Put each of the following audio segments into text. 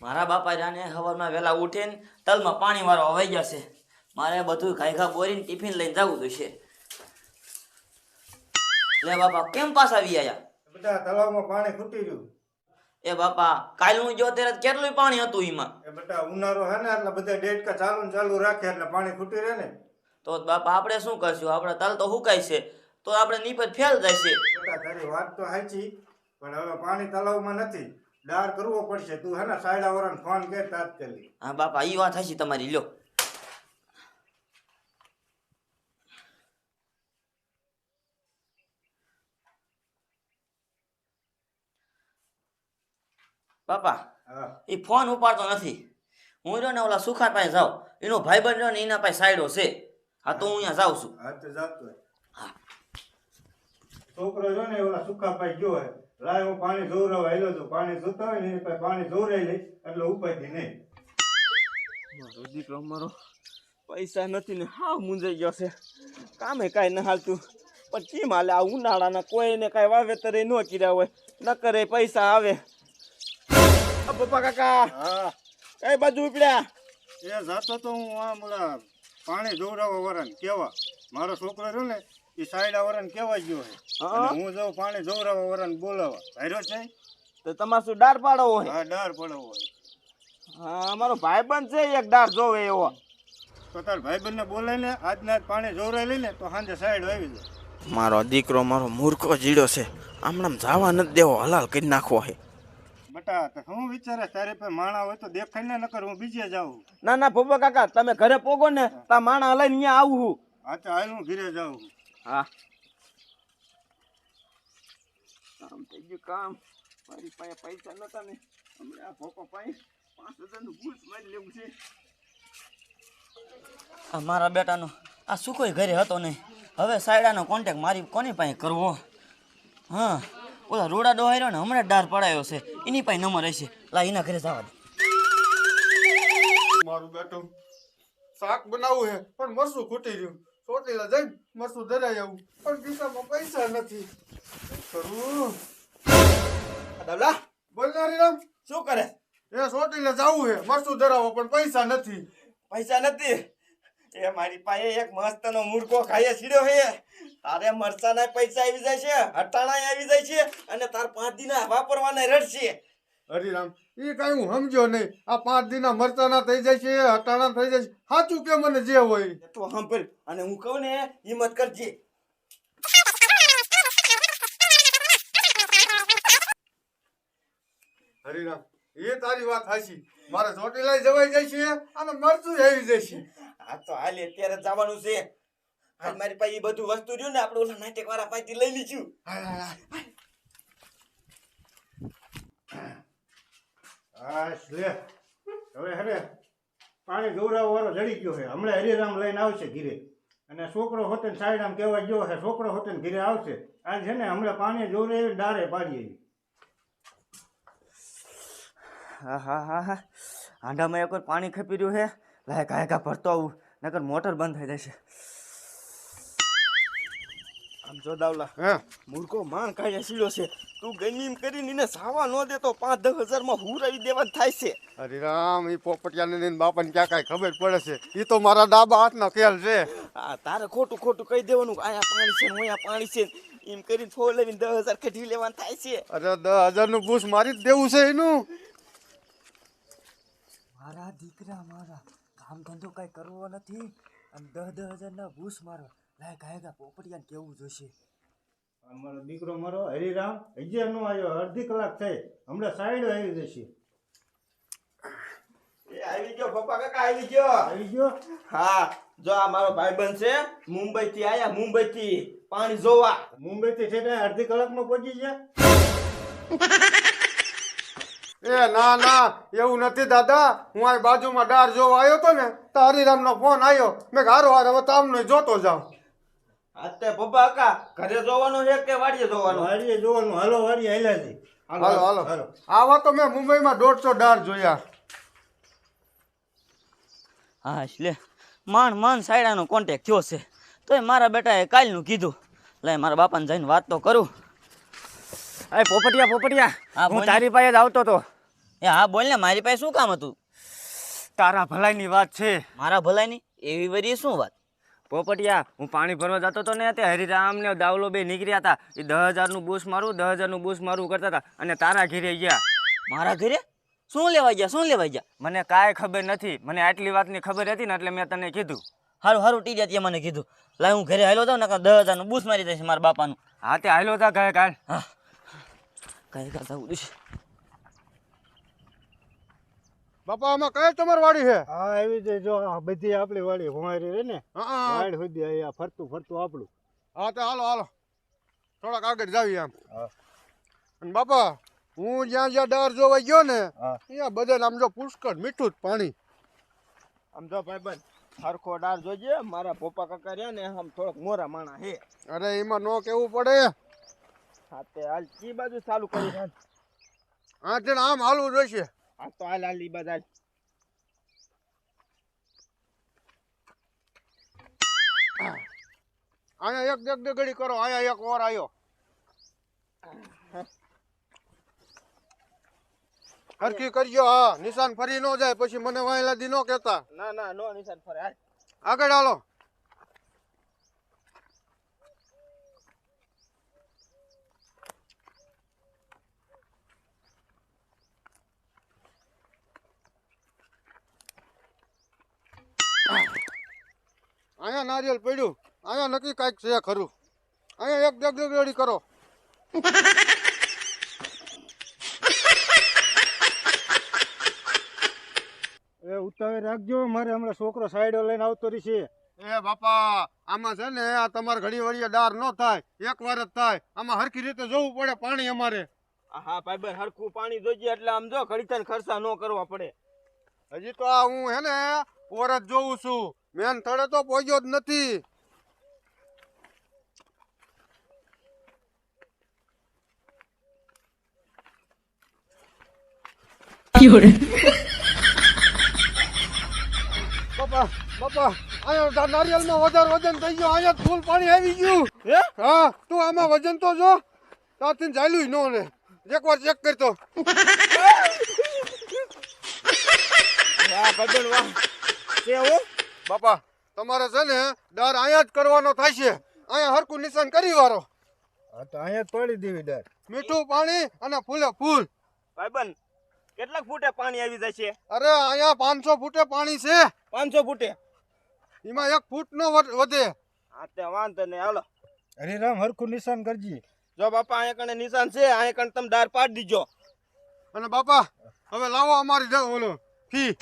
મારા બાપા જાને સવારમાં વહેલા ઉઠીને તલમાં પાણી વાળવા વહી જશે. મારે બધું ઘાયઘા બોરીને ટિફિન લઈને જવું જોઈશે. લે બાપા કેમ પાછા આવી આયા? બધા તળાવમાં પાણી ખૂટી રહ્યું. એ બાપા કાલનું જો ત્યારે કેટલું પાણી હતું એમાં. એ બધા ઉનાળો હે ને એટલે બધા ડેડકા ચાલુ ને ચાલુ રાખે એટલે પાણી ખૂટી રહે ને. તો બાપા આપણે શું કરશું? આપણે તલ તો હુકાય છે તો આપણે નીપજ ફેલ જાય છે. બેટા તારી વાત તો સાચી, પણ હવે પાણી તળાવમાં નથી, ડાર કરવો પડશે. તું હે ને સાયડા વાળાને ફોન કર તાત્કાલિક. હા બાપા એ વાત હશે તમારી. લ્યો બાપા હા એ ફોન ઉપાડતો નથી. હું રહ્યો ને ઓલા સુખા પાસે જાઉં, એનો ભાઈબંધ રહ્યો ને એના પાસે સાઈડો છે. હા તો હું અહીંયા જાઉં છું. હા તો જાતો હોય. હા છોકરો જો ને ઓલા સુખા પાઈ ગયો હે, લાય હું પાણી જોવરાવા હેલો છું. પાણી જોતા હોય ને એની પાસે પાણી જોવરાઈ લઈ એટલે ઉપાયથી નહીં. મારો દીકરો મારો પૈસા નથી ને હાવ મૂંઝાઈ ગયો છે. કામે કાંઈ ન હાલતું, પણ કેમ હાલે? આ ઉનાળાના કોઈને કાંઈ વાવેતરે ન કર્યા હોય, ન કરે પૈસા આવે. પપ્પા કાકા હા કઈ બાજુ ઉપડ્યા? એ જાતો તો હું આમ ઓલા પાણી જોવરાવા વાળાને કેવા, મારો છોકરો રહ્યો ને એ સાયડા વાળાને કેવા ગયો છે. હા? અને હું જાઉં પાણી જોવરાવા વાળાને બોલાવા. હાર્યો છે? તો તમારે શું ડાર પાડો હોય? હા ડાર પડવો હોય. હા અમારો ભાઈબંધ છે એક ડાર જોવે એવો. તો તાર ભાઈબંધને બોલાવીને આજના આજ પાણી જોવરાઈ લઈને તો સાંજે સાઈડ આવી જાય. મારો દીકરો મારો મૂર્ખો જીડો છે, આમણામ જવા નથી દેવો, હલાલ કરી નાખવો છે. બટા તો શું વિચારે? તારી પાસે માણા હોય તો દેખાય ને, નકર હું બીજે જાઉં. ના ના પપ્પા કાકા તમે ઘરે પોગો ને તા માણા લઈને અહીંયા આવું હું. હા તો હાલ હું ઘરે જાઉં. હા કામ થઈ ગયું કામ. મારી પાસે પૈસા નતા ને હમણાં આ પપ્પા પાસે 5000 ઘૂસ મારી લેવું છે. આ મારા બેટાનો આ શું કોઈ ઘરે હતો નહીં. હવે સાયડાનો કોન્ટેક મારી કોની પાસે કરવો? હા ઓલા રોડા ડોહાર્યો ને હમણાં ડાર પડાયો છે, એની પાસે નંબર હશે. લા એના ઘરે જવા દે. મારું બેટું શાક બનાવવું છે પણ મરસું ખૂટી રહ્યું. ચોટીલા જઈને મરસું ધરાઈ આવું પણ ખિસ્સામાં પૈસા નથી. શું કરું? દાદા બોલ ના રીરામ. શું કરે? એ ચોટીલા જવું છે મરસું ધરાવો પણ પૈસા નથી. પૈસા નથી? એ મારી પાસે એક મસ્તનો મૂર્ખો ખાઈએ સીડ્યો છે. તારે મરચાના પૈસા આવી જાય છે, હટાણા આવી જાય છે, અને તાર 5 દિના વાપરવાના રડશે. હરિરામ એ કઈ હું સમજ્યો નહીં. આ 5 દિના મરચાના થઈ જાય છે, હટાણા થઈ જાય છે. સાચું કે મને જે હોય તો સાંભળ, અને હું કહું ને હિંમત કરજે. હરિરામ એ તારી વાત હાચી. મારે ચોટીલા જવાઈ જાય છે અને મરચું આવી જાય છે. આ તો હાલે અત્યારે જવાનું છે. હાલ મારી પાસે એ બધું વસ્તુ રહ્યું ને આપણે ઓલા નાટક વાળા પાસેથી લઈ લીધું. લે હવે હરે પાણી ગૌરાવ વાળો જડી ગયો છે. હમણાં હરિરામ લઈને આવશે ઘીરે, અને છોકરો હોતે સાયડામ કહેવા ગયો છે. છોકરો હોતે ઘીરે આવશે. આજ છે ને હમણાં પાણી જોવરાવી ડારે પાડીએ. હા હા હા હા હાંડામાં એક વાર પાણી ખપી રહ્યું છે. લાય કાયકા ભરતો આવું, નકર મોટર બંધ થઈ જશે. આમ જો દાવલા હે મૂર્ખો માણ કાઢ્યા સીડ્યો છે. તું ગમે એમ કરીને એને સાવા ન દેતો 5-10 હજારમાં હુરાવી દેવા થાય છે. હરિરામ એ પોપટિયાને બાપાને ક્યાં કાંઈ ખબર પડે છે? એ તો મારા ડાબા હાથનો ખેલ છે. હા તારે ખોટું ખોટું કહી દેવાનું કે અહીંયા પાણી છે ને અહીંયા પાણી છે, એમ કરીને ફોન લઈને 10,000 કઢી લેવાનું થાય છે. અરે 10,000 નું બૂસ મારી જ દેવું છે એનું. મારા દીકરા મારા કામ ધંધો કઈ કરવો નથી અને 10,000 ના બૂસ મારો. લાય કાયકા પોપટિયાને કેવું જોશે. મારો દીકરો મારો હરિરામ હજી નો આવ્યો. અડધી કલાક થઈ, હમણાં સાઈડ આવી જશે. એ આવી ગયો પપ્પા કાકા, આવી ગયો. આવી ગયો? હા જો આ મારો ભાઈબંધ છે, મુંબઈ થી આયા, મુંબઈ થી પાણી જોવા. મુંબઈ થી છે અડધી કલાકમાં પહોંચી ગયા. એ ના ના એવું નથી દાદા. હું આ બાજુમાં ડાર જોવા આવ્યો તો ને તો હરિરામ નો ફોન આવ્યો. મેં હારો હાર હવે તમને જોતો જાઉં. અત્યારે પપ્પા કાકા ઘરે જોવાનું છે કે વાડીએ જોવાનું? વાડીએ જોવાનું. હાલો વાડીએ હાલ્યા છે. હાલો હાલો. આવા તો મેં મુંબઈમાં 150 ડાર જોયા. હા એટલે માંડ સાયડાનો કોન્ટેક થયો છે. તોય મારા બેટાએ કાલનું કીધું. લાય મારા બાપાને જઈને વાત તો કરું. અરે પોપટિયા હા, હું બોલ. તારી પાસે જ આવતો તો. એ હા બોલ ને, મારી પાસે શું કામ હતું? તારા ભલાઈની વાત છે. મારા ભલાઈની એવી વરી શું વાત? પોપટિયા, હું પાણી ભરવા જતો હતો ને, તે હરિરામ ને દાવલો બે નીકળ્યા હતા. એ 10,000નું બૂસ મારું 10,000નું બૂસ મારું કરતા હતા અને તારા ઘેરે ગયા. મારા ઘરે શું લેવા ગયા? શું લેવા ગયા? મને કાંઈ ખબર નથી. મને આટલી વાતની ખબર હતી ને એટલે મેં તને કીધું. હારું હારું ટીડિયા ત્યાં મને કીધું. લાય હું ઘરે હાલ્યો જાઉં ને, 10,000નું બૂસ મારી દઈશ મારા બાપાનું. હા તે હાલ્યો તા કાંઈ કાલ. હા કાંઈ કાંઈ થવું દઈશ. બાપા આમાં કઈ તમારી વાડી છે? હા એવી જ જો આ બધી આપણી વાડી હોવારી રે ને હા વાડ સુધી અહીંયા ફરતું ફરતું આપણું. હા તો હાલો હાલો થોડાક આગળ જાવી આમ. હા. અને બાપા હું જ્યાં જ્યાં ડાર જોવા ગયો ને હા. ત્યાં બધા આમ જો પુષ્કળ મીઠું જ પાણી. આમ જો ભાઈબંધ હરખો ડાર જોજે. મારા પપ્પા કાકા રહ્યા ને આમ થોડોક મોરા માણા હે. અરે એમાં નો કેવું પડે. હા તે હાલ કી બાજુ ચાલુ કરી. હા તેને આમ હાલવું જોઈશે. હા તો હાલ હાલ ઈ બાજુ હાલ. અહીંયા એક દેખ દેગડી કરો. અહીંયા એક ઓર આવ્યો. હરખી કરજો. હા નિશાન ફરી ન જાય પછી મને વાયલા દી ન કહેતા. ના ના નો નિશાન ફરે. હાલ આગળ હાલો. અહીંયા નારિયેલ પડ્યું. અહીંયા નક્કી કાંઈક છે ખરું. અહીંયા એક ડગડગડી કરો. એ ઉતાવળ રાખજો, મારે હમણાં છોકરો સાઈડો લઈને આવતો રહેશે. એ બાપા આમાં છે ને આ તમારે ઘડી વળીએ ડાર ન થાય, એક વાર જ થાય. આમાં હરખી રીતે જોવું પડે પાણી અમારે. હા ભાઈબંધ હરખું પાણી જોજે એટલે આમ જો ઘડીતન ખર્ચા ન કરવા પડે. હજી તો આ હું હે ને ઓર જ જોઉં છું. મેન થડે તો પહોંચ્યો જ નથી. બાપા બાપા અહીંયા નારિયેલમાં વધારે વજન થઈ ગયો. અહીંયા જ ફૂલ પાણી આવી ગયું. હે? હા તું આમાં વજન તો જો. ત્યાંથી ચાલ્યું નો ને એકવાર ચેક કરતો. વાહ ભાઈબંધ વાહ. છે હો બાપા તમારે છે ને ડાર અહીંયા જ કરવાનો થાય છે. અહીંયા હરકું નિશાન કરી વારો. હા તો અહીંયા જ પડી દેવી ડાર. મીઠું પાણી અને ફૂલે ફૂલ. ભાઈબંધ કેટલાક ફૂટે પાણી આવી જાય છે? અરે અહીંયા 500 ફૂટે પાણી છે. 500 ફૂટે. એમાં 1 ફૂટ નો વધે. હા તે વાંધો નહીં હાલો. હરિરામ હરખું નિશાન કરજી. જો બાપા અહીંયા કણે નિશાન છે. અહીંયા કણે તમે ડાર પાડી દીજો. અને બાપા હવે લાવો અમારી ઓલો ફી.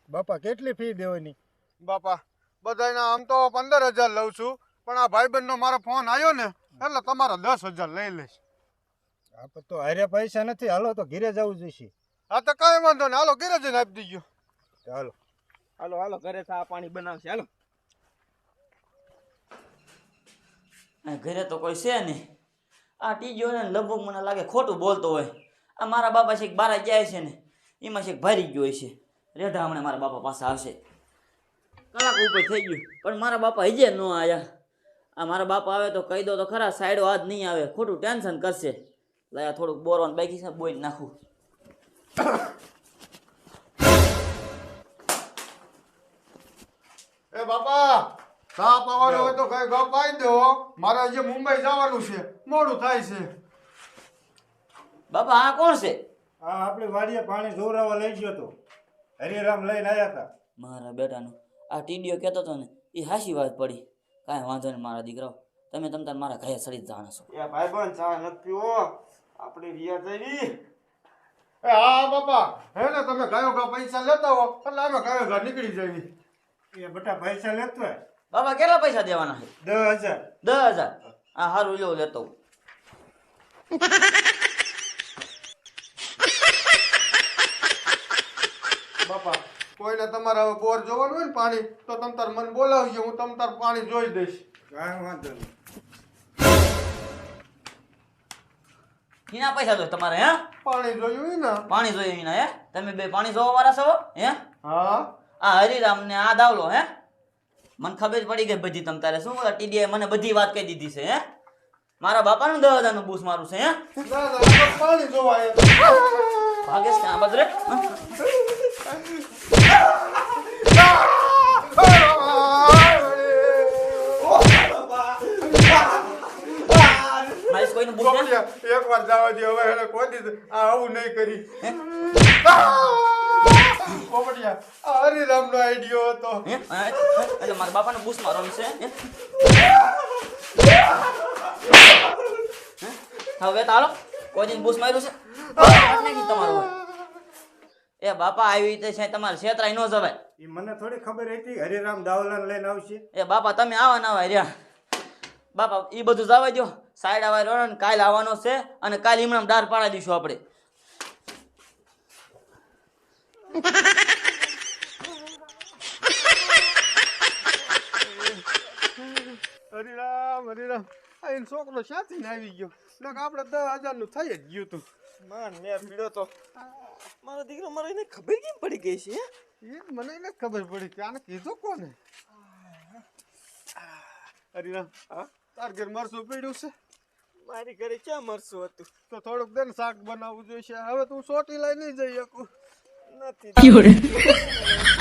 બાપા કેટલી ફી દેવાની? બાપા બધાના આમ તો 15,000 લઉં છું, પણ આ ભાઈબંધનો મારો ફોન આવ્યો ને એટલે તમારા 10,000 લઈ લઈશ. આપણે તો હારે પૈસા નથી, હાલો તો ઘરે જવું જોઈશે. હા તો કાંઈ વાંધો નહીં, હાલો ઘરે જઈને આપી દીજો. હાલો હાલો હાલો ઘરે ચા પાણી બનાવશે. હાલો ઘરે તો કોઈ છે નહીં. આ ટીજો ને લગભગ મને લાગે ખોટું બોલતો હોય. આ મારા બાપા છે બારા જાય છે ને એમાં છે ભારી ગયો હોય છે. રેઢા હમણાં મારા બાપા પાસે આવશે. કલાક ઉપર થઈ ગયું પણ મારા બાપા હજે ન આવ્યા. આ મારા બાપા આવે તો કહી દો તો ખરા, સાઈડો આજ નહીં આવે, ખોટું ટેન્શન કરશે. લાયા થોડુંક બોરવાનું બાકી છે, બોઈ નાખું. એ બાપા ચા પાવાનો હોય તો કઈ ગપ પાઈ દો. મારે આજે મુંબઈ જવાનું છે, મોડું થાય છે. બાપા આ કોણ છે? આ આપણી વાડીએ પાણી જોરાવા લઈ ગયો તો હરિરામ લઈને આવ્યા હતા. મારા બેટાનું આ ટીડીઓ કહેતો હતો ને એ હાશી વાત પડી. કાંઈ વાંધો નહીં મારા દીકરાઓ, તમે તાર મારા ઘરે સડી જ જાણો છો. એ ભાઈબંધ ચા નથી પીવો. આપણે રિયા જઈ. એ હા બાપા હે ને તમે ગાયો ગા પૈસા લેતા હો એટલે અમે ગાયો ગા નીકળી જવી. એ બેટા પૈસા લેતો હોય બાપા કેટલા પૈસા દેવાના છે? 10,000. 10,000. હા સારું લ્યો લેતો હું. બાપા કોઈને તમારે હવે બોર જોવાનું હોય ને પાણી તો તમ તાર મને બોલાવજો, હું તમ તાર પાણી જોઈ દઈશ. કાંઈ વાંધો નહીં. એના પૈસા જોઈએ તમારે? હે પાણી જોયું ને? પાણી જોઈએ એના? હે તમે બે પાણી જોવા વાળા છો? હે હા આ હરિરામ ને આ દાવલો? હે મને ખબર પડી ગઈ બધી. તમ તારે શું ટીડીએ મને બધી વાત કહી દીધી છે? હે મારા બાપાનું 10,000 નું બૂસ મારું છે હે ના ના આ તો પાણી જોવા આવ્યા ભાગેશ ક્યાં બદરે મારી કોઈનું બૂસ ને એક વાર જવા દે હવે એને કોઈ દી આ આવું નહીં કરી પોપટિયા આ હરિરામનો આઈડિયો હતો હે એટલે મારા બાપાનું બૂસ મારવાનું છે હે? હવે તો હાલો કોઈ દિન બૂસ માર્યું છે નાખી તમારું એ બાપા આવી રીતે છે તમારે છેતરાઈ ન જવાય એ મને થોડી ખબર હતી હરિરામ દાવલાને લઈને આવશે. એ બાપા તમે આવા ના આવા રહ્યા બાપા એ બધું જવા દો સાઈડ આવા રહ્યો ને કાલ આવવાનો છે અને કાલ ઈમણામ ડાર પાડી દઈશું આપણે હરિરામ હરિરામ આ એનો છોકરો ક્યાંથી આવી ગયો નક આપણે 10,000 નું થઈ જ ગયું તું માન મેં પીડ્યો તો મારો દીકરો મારે એને ખબર કેમ પડી ગઈ છે હે? એ મને નથી ખબર પડી કે આને કીધું કોને હરિરામ હા તાર ઘર મરસું પીડ્યું છે મારી ઘરે ક્યાં મરશું હતું તો થોડુંક દે ને શાક બનાવવું જોઈશે હવે તું સોટી લઈ નહીં જઈ શકું નથી